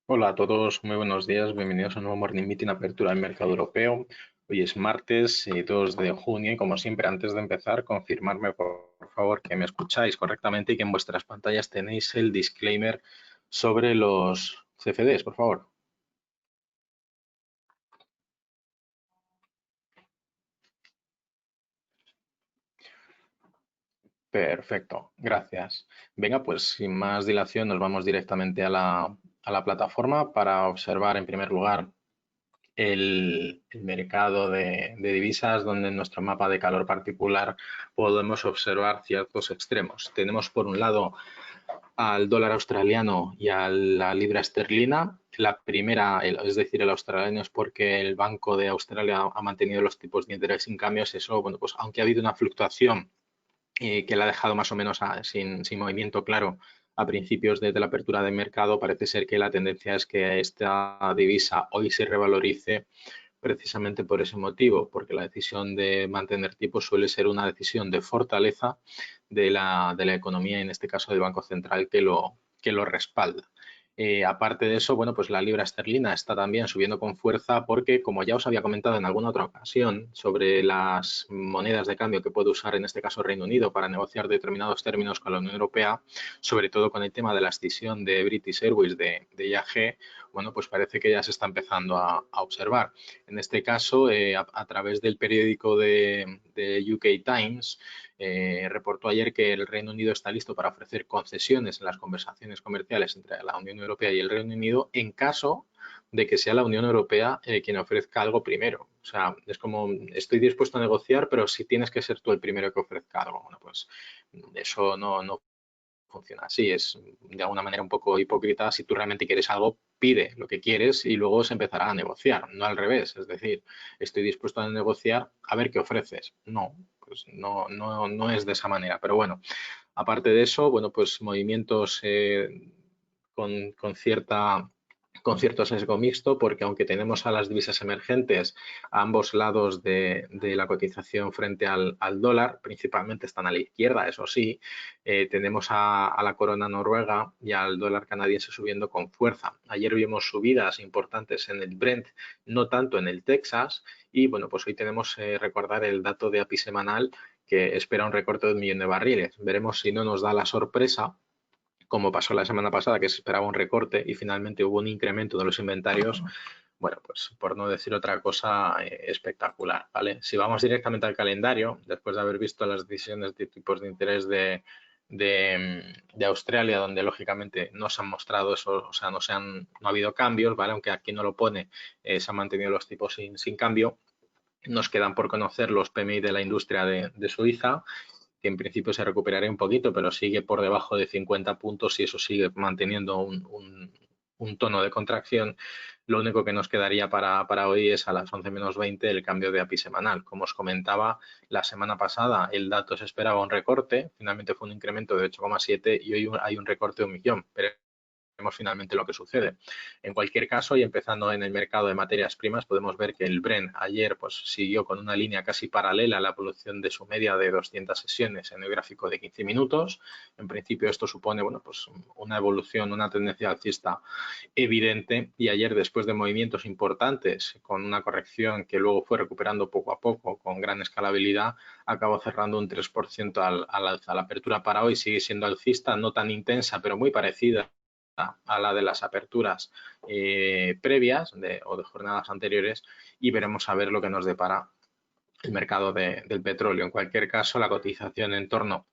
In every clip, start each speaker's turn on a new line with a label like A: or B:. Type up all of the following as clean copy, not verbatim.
A: Hola a todos, muy buenos días, bienvenidos a un nuevo Morning Meeting Apertura del Mercado Europeo. Hoy es martes 2 de junio y como siempre antes de empezar confirmarme por favor que me escucháis correctamente y que en vuestras pantallas tenéis el disclaimer sobre los CFDs, por favor. Perfecto, gracias. Venga, pues sin más dilación nos vamos directamente a la plataforma para observar en primer lugar el mercado de divisas, donde en nuestro mapa de calor particular podemos observar ciertos extremos. Tenemos por un lado al dólar australiano y a la libra esterlina. La primera, es decir, el australiano, es porque el Banco de Australia ha mantenido los tipos de interés sin cambios. Eso, bueno, pues aunque ha habido una fluctuación que la ha dejado más o menos sin movimiento claro a principios de la apertura de mercado, parece ser que la tendencia es que esta divisa hoy se revalorice precisamente por ese motivo, porque la decisión de mantener tipos suele ser una decisión de fortaleza de la economía y en este caso del Banco Central que lo respalda. Aparte de eso, bueno, pues la libra esterlina está también subiendo con fuerza porque, como ya os había comentado en alguna otra ocasión sobre las monedas de cambio que puede usar en este caso Reino Unido para negociar determinados términos con la Unión Europea, sobre todo con el tema de la escisión de British Airways de IAG, bueno, pues parece que ya se está empezando a observar. En este caso, a través del periódico de UK Times, reportó ayer que el Reino Unido está listo para ofrecer concesiones en las conversaciones comerciales entre la Unión Europea y el Reino Unido en caso de que sea la Unión Europea quien ofrezca algo primero. O sea, es como, estoy dispuesto a negociar, pero si tienes que ser tú el primero que ofrezca algo, bueno, pues eso no funciona así. Es de alguna manera un poco hipócrita. Si tú realmente quieres algo, pide lo que quieres y luego se empezará a negociar, no al revés. Es decir, estoy dispuesto a negociar a ver qué ofreces. No, pues no es de esa manera. Pero bueno, aparte de eso, bueno, pues movimientos con cierto sesgo mixto, porque aunque tenemos a las divisas emergentes a ambos lados de la cotización frente al dólar, principalmente están a la izquierda, eso sí, tenemos a la corona noruega y al dólar canadiense subiendo con fuerza. Ayer vimos subidas importantes en el Brent, no tanto en el Texas, y bueno, pues hoy tenemos recordar el dato de API semanal que espera un recorte de 1 millón de barriles. Veremos si no nos da la sorpresa, como pasó la semana pasada, que se esperaba un recorte y finalmente hubo un incremento de los inventarios. Bueno, pues por no decir otra cosa, espectacular, ¿vale? Si vamos directamente al calendario, después de haber visto las decisiones de tipos de interés de Australia, donde lógicamente no se han mostrado eso, o sea, no ha habido cambios, ¿vale? Aunque aquí no lo pone, se han mantenido los tipos sin cambio. Nos quedan por conocer los PMI de la industria de Suiza, que en principio se recuperaría un poquito, pero sigue por debajo de 50 puntos y eso sigue manteniendo un tono de contracción. Lo único que nos quedaría para hoy es a las 11 menos 20 el cambio de API semanal. Como os comentaba, la semana pasada el dato se esperaba un recorte, finalmente fue un incremento de 8,7 y hoy hay un recorte de 1 millón. Pero vemos finalmente lo que sucede. En cualquier caso, y empezando en el mercado de materias primas, podemos ver que el Brent ayer pues, siguió con una línea casi paralela a la evolución de su media de 200 sesiones en el gráfico de 15 minutos. En principio esto supone bueno, pues, una evolución, una tendencia alcista evidente y ayer después de movimientos importantes con una corrección que luego fue recuperando poco a poco con gran escalabilidad, acabó cerrando un 3% al alza. La apertura para hoy sigue siendo alcista, no tan intensa pero muy parecida a la de las aperturas previas o de jornadas anteriores y veremos a ver lo que nos depara el mercado del petróleo. En cualquier caso, la cotización en torno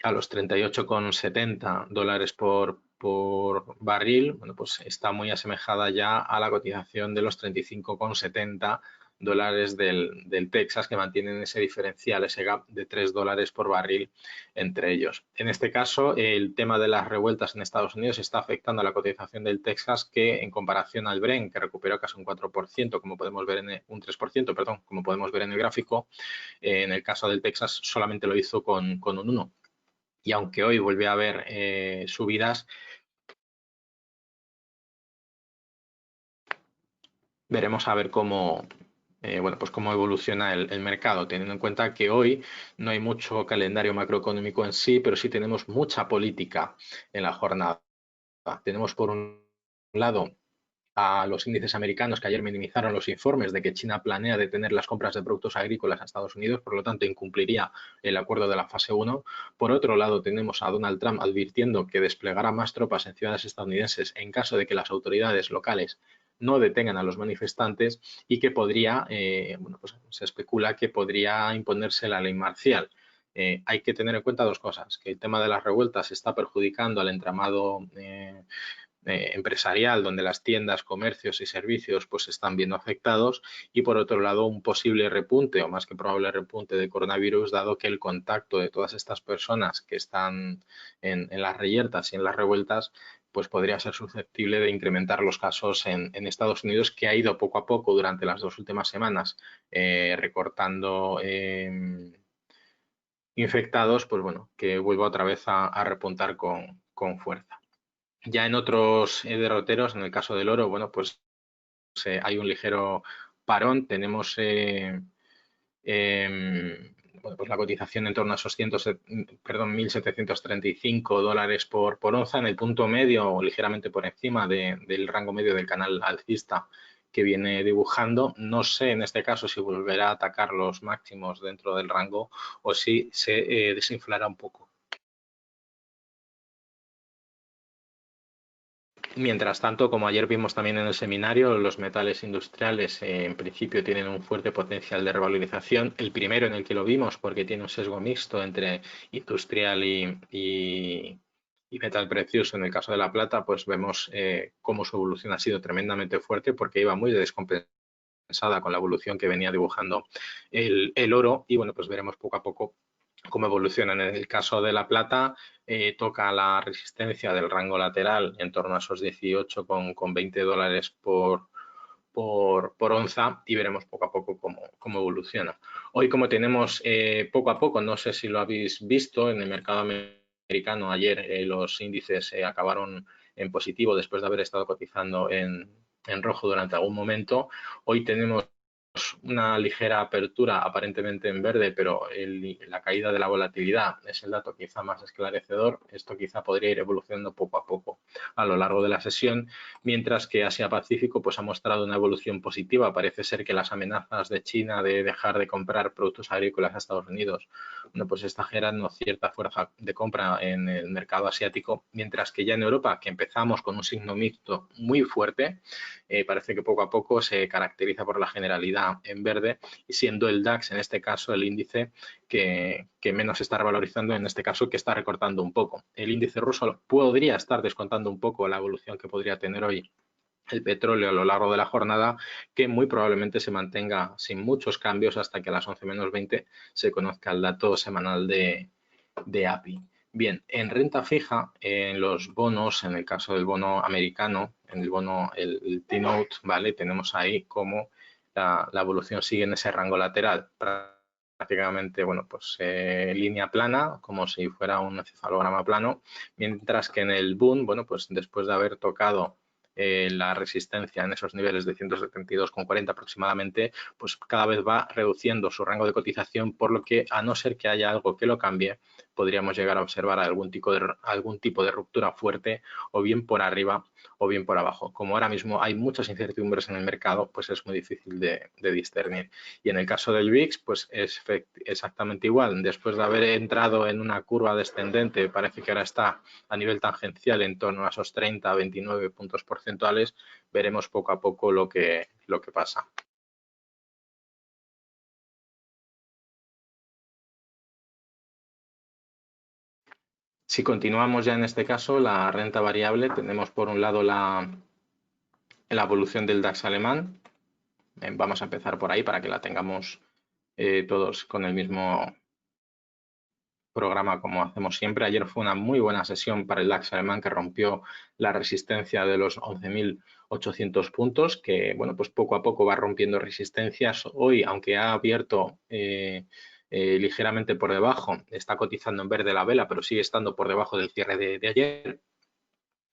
A: a los 38,70 dólares por barril, bueno, pues está muy asemejada ya a la cotización de los 35,70 dólares del Texas, que mantienen ese diferencial, ese gap de 3 dólares por barril entre ellos. En este caso, el tema de las revueltas en Estados Unidos está afectando a la cotización del Texas, que en comparación al Brent, que recuperó casi un 4%, como podemos ver un 3%, perdón, como podemos ver en el gráfico, en el caso del Texas solamente lo hizo con un 1%. Y aunque hoy vuelve a haber subidas, veremos a ver bueno, pues cómo evoluciona el mercado, teniendo en cuenta que hoy no hay mucho calendario macroeconómico en sí, pero sí tenemos mucha política en la jornada. Tenemos por un lado, a los índices americanos que ayer minimizaron los informes de que China planea detener las compras de productos agrícolas a Estados Unidos, por lo tanto incumpliría el acuerdo de la fase 1. Por otro lado, tenemos a Donald Trump advirtiendo que desplegará más tropas en ciudades estadounidenses en caso de que las autoridades locales no detengan a los manifestantes y que podría, bueno, pues se especula que podría imponerse la ley marcial. Hay que tener en cuenta dos cosas, que el tema de las revueltas está perjudicando al entramado empresarial, donde las tiendas, comercios y servicios pues están viendo afectados, y por otro lado un posible repunte o más que probable repunte de coronavirus, dado que el contacto de todas estas personas que están en las reyertas y en las revueltas pues podría ser susceptible de incrementar los casos en Estados Unidos, que ha ido poco a poco durante las 2 últimas semanas recortando infectados, pues bueno, que vuelva otra vez a repuntar con fuerza. Ya en otros derroteros, en el caso del oro, bueno, pues hay un ligero parón. Tenemos bueno, pues la cotización en torno a esos 1.735 dólares por onza, en el punto medio o ligeramente por encima del rango medio del canal alcista que viene dibujando. No sé en este caso si volverá a atacar los máximos dentro del rango o si se desinflará un poco. Mientras tanto, como ayer vimos también en el seminario, los metales industriales en principio tienen un fuerte potencial de revalorización. El primero en el que lo vimos, porque tiene un sesgo mixto entre industrial y metal precioso. En el caso de la plata, pues vemos cómo su evolución ha sido tremendamente fuerte, porque iba muy descompensada con la evolución que venía dibujando el oro. Y bueno, pues veremos poco a poco cómo evolucionan. En el caso de la plata, toca la resistencia del rango lateral en torno a esos 18,20 dólares por onza, y veremos poco a poco cómo evoluciona. Hoy, como tenemos poco a poco, no sé si lo habéis visto, en el mercado americano ayer los índices acabaron en positivo después de haber estado cotizando en rojo durante algún momento. Hoy tenemos una ligera apertura aparentemente en verde, pero la caída de la volatilidad es el dato quizá más esclarecedor. Esto quizá podría ir evolucionando poco a poco a lo largo de la sesión, mientras que Asia-Pacífico pues ha mostrado una evolución positiva. Parece ser que las amenazas de China de dejar de comprar productos agrícolas a Estados Unidos, bueno, pues está generando cierta fuerza de compra en el mercado asiático, mientras que ya en Europa, que empezamos con un signo mixto muy fuerte, parece que poco a poco se caracteriza por la generalidad en verde, y siendo el DAX en este caso el índice que menos está revalorizando, en este caso que está recortando un poco. El índice ruso podría estar descontando un poco la evolución que podría tener hoy el petróleo a lo largo de la jornada, que muy probablemente se mantenga sin muchos cambios hasta que a las 11 menos 20 se conozca el dato semanal de API. Bien, en renta fija, en los bonos, en el caso del bono americano, en el bono, el T-Note, ¿vale? Tenemos ahí cómo la evolución sigue en ese rango lateral, prácticamente, bueno, pues línea plana, como si fuera un encefalograma plano, mientras que en el Bund, bueno, pues después de haber tocado la resistencia en esos niveles de 172,40 aproximadamente, pues cada vez va reduciendo su rango de cotización, por lo que, a no ser que haya algo que lo cambie, podríamos llegar a observar algún tipo de ruptura fuerte, o bien por arriba o bien por abajo. Como ahora mismo hay muchas incertidumbres en el mercado, pues es muy difícil de discernir. Y en el caso del VIX, pues es exactamente igual. Después de haber entrado en una curva descendente, parece que ahora está a nivel tangencial en torno a esos 30 a 29 puntos porcentuales. Veremos poco a poco lo que pasa. Si continuamos ya en este caso, la renta variable, tenemos por un lado la evolución del DAX alemán. Vamos a empezar por ahí para que la tengamos todos con el mismo programa como hacemos siempre. Ayer fue una muy buena sesión para el DAX alemán, que rompió la resistencia de los 11.800 puntos, que bueno, pues poco a poco va rompiendo resistencias. Hoy, aunque ha abierto ligeramente por debajo, está cotizando en verde la vela, pero sigue estando por debajo del cierre de ayer.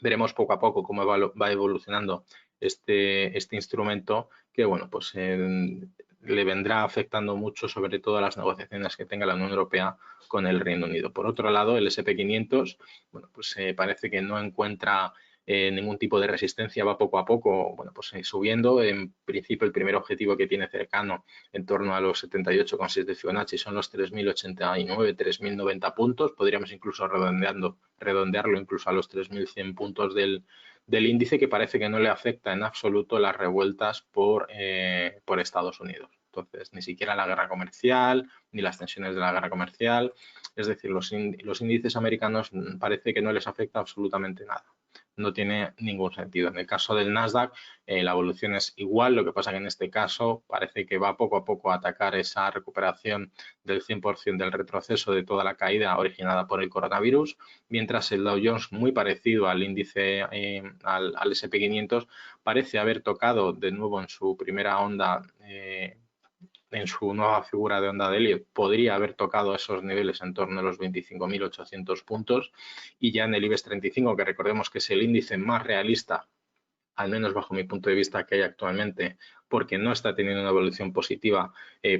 A: Veremos poco a poco cómo va evolucionando este instrumento, que bueno, pues le vendrá afectando mucho, sobre todo a las negociaciones que tenga la Unión Europea con el Reino Unido. Por otro lado, el S&P 500, bueno, pues parece que no encuentra ningún tipo de resistencia, va poco a poco, bueno, pues subiendo. En principio, el primer objetivo que tiene cercano en torno a los 78,6 de Fibonacci son los 3.089, 3.090 puntos. Podríamos incluso redondearlo incluso a los 3.100 puntos del índice, que parece que no le afecta en absoluto las revueltas por Estados Unidos. Entonces, ni siquiera la guerra comercial, ni las tensiones de la guerra comercial. Es decir, los índices americanos parece que no les afecta absolutamente nada. No tiene ningún sentido. En el caso del Nasdaq, la evolución es igual, lo que pasa que en este caso parece que va poco a poco a atacar esa recuperación del 100% del retroceso de toda la caída originada por el coronavirus, mientras el Dow Jones, muy parecido al índice, al S&P 500, parece haber tocado de nuevo en su primera onda, en su nueva figura de onda de Elliott, podría haber tocado esos niveles en torno a los 25.800 puntos, y ya en el IBEX 35, que recordemos que es el índice más realista, al menos bajo mi punto de vista, que hay actualmente, porque no está teniendo una evolución positiva,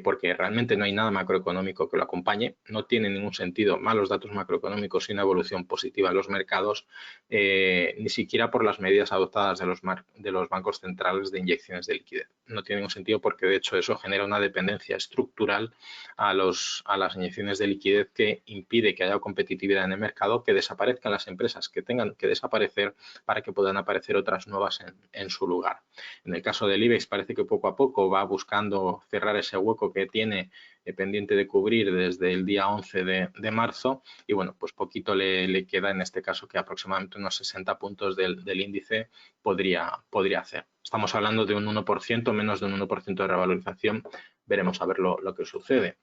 A: porque realmente no hay nada macroeconómico que lo acompañe. No tiene ningún sentido malos datos macroeconómicos y una evolución positiva en los mercados, ni siquiera por las medidas adoptadas de los bancos centrales de inyecciones de liquidez. No tiene ningún sentido, porque de hecho eso genera una dependencia estructural a las inyecciones de liquidez, que impide que haya competitividad en el mercado, que desaparezcan las empresas que tengan que desaparecer para que puedan aparecer otras nuevas en su lugar. En el caso del IBEX parece que poco a poco va buscando cerrar ese hueco que tiene pendiente de cubrir desde el día 11 de marzo, y bueno, pues poquito le queda en este caso, que aproximadamente unos 60 puntos del índice podría hacer. Estamos hablando de un 1%, menos de un 1% de revalorización. Veremos a ver lo que sucede.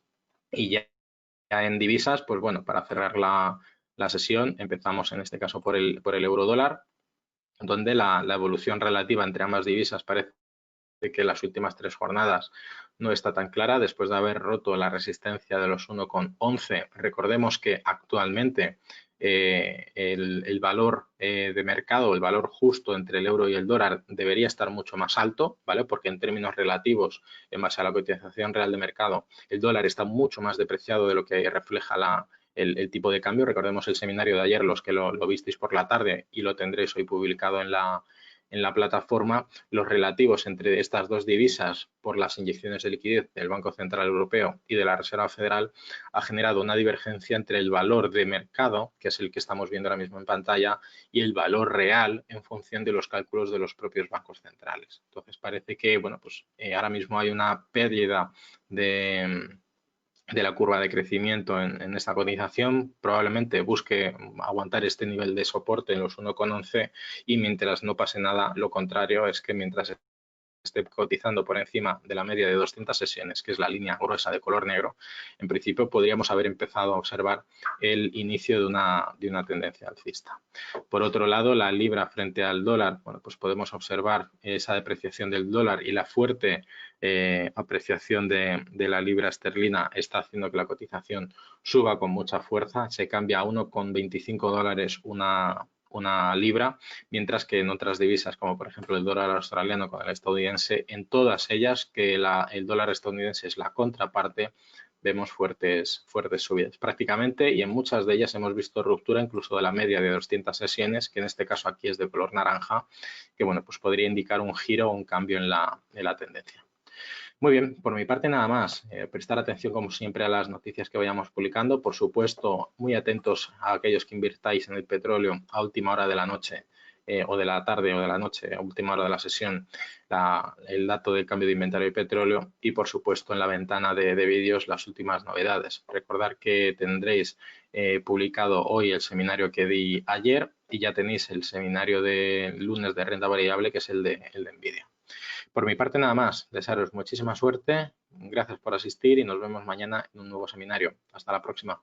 A: Y ya en divisas, pues bueno, para cerrar la sesión, empezamos en este caso por el euro dólar, donde la evolución relativa entre ambas divisas parece que las últimas 3 jornadas no está tan clara, después de haber roto la resistencia de los 1,11. Recordemos que actualmente el valor de mercado, el valor justo entre el euro y el dólar, debería estar mucho más alto, ¿vale? Porque en términos relativos, en base a la cotización real de mercado, el dólar está mucho más depreciado de lo que refleja el tipo de cambio. Recordemos el seminario de ayer, los que lo visteis por la tarde, y lo tendréis hoy publicado en la plataforma. Los relativos entre estas dos divisas, por las inyecciones de liquidez del Banco Central Europeo y de la Reserva Federal, ha generado una divergencia entre el valor de mercado, que es el que estamos viendo ahora mismo en pantalla, y el valor real en función de los cálculos de los propios bancos centrales. Entonces parece que, bueno, pues ahora mismo hay una pérdida de la curva de crecimiento en esta cotización. Probablemente busque aguantar este nivel de soporte en los 1,11, y mientras no pase nada, lo contrario es que mientras esté cotizando por encima de la media de 200 sesiones, que es la línea gruesa de color negro, en principio podríamos haber empezado a observar el inicio de una tendencia alcista. Por otro lado, la libra frente al dólar, bueno, pues podemos observar esa depreciación del dólar, y la fuerte apreciación de la libra esterlina está haciendo que la cotización suba con mucha fuerza. Se cambia a 1,25 dólares una libra, mientras que en otras divisas, como por ejemplo el dólar australiano con el estadounidense, en todas ellas, que el dólar estadounidense es la contraparte, vemos fuertes subidas prácticamente, y en muchas de ellas hemos visto ruptura incluso de la media de 200 sesiones, que en este caso aquí es de color naranja, que bueno, pues podría indicar un giro o un cambio en la tendencia. Muy bien, por mi parte nada más. Prestar atención como siempre a las noticias que vayamos publicando. Por supuesto, muy atentos a aquellos que invirtáis en el petróleo a última hora de la noche, o de la tarde o de la noche, a última hora de la sesión, el dato del cambio de inventario de petróleo, y por supuesto en la ventana de vídeos las últimas novedades. Recordad que tendréis publicado hoy el seminario que di ayer, y ya tenéis el seminario de lunes de renta variable, que es el de Nvidia. Por mi parte nada más, desearos muchísima suerte, gracias por asistir, y nos vemos mañana en un nuevo seminario. Hasta la próxima.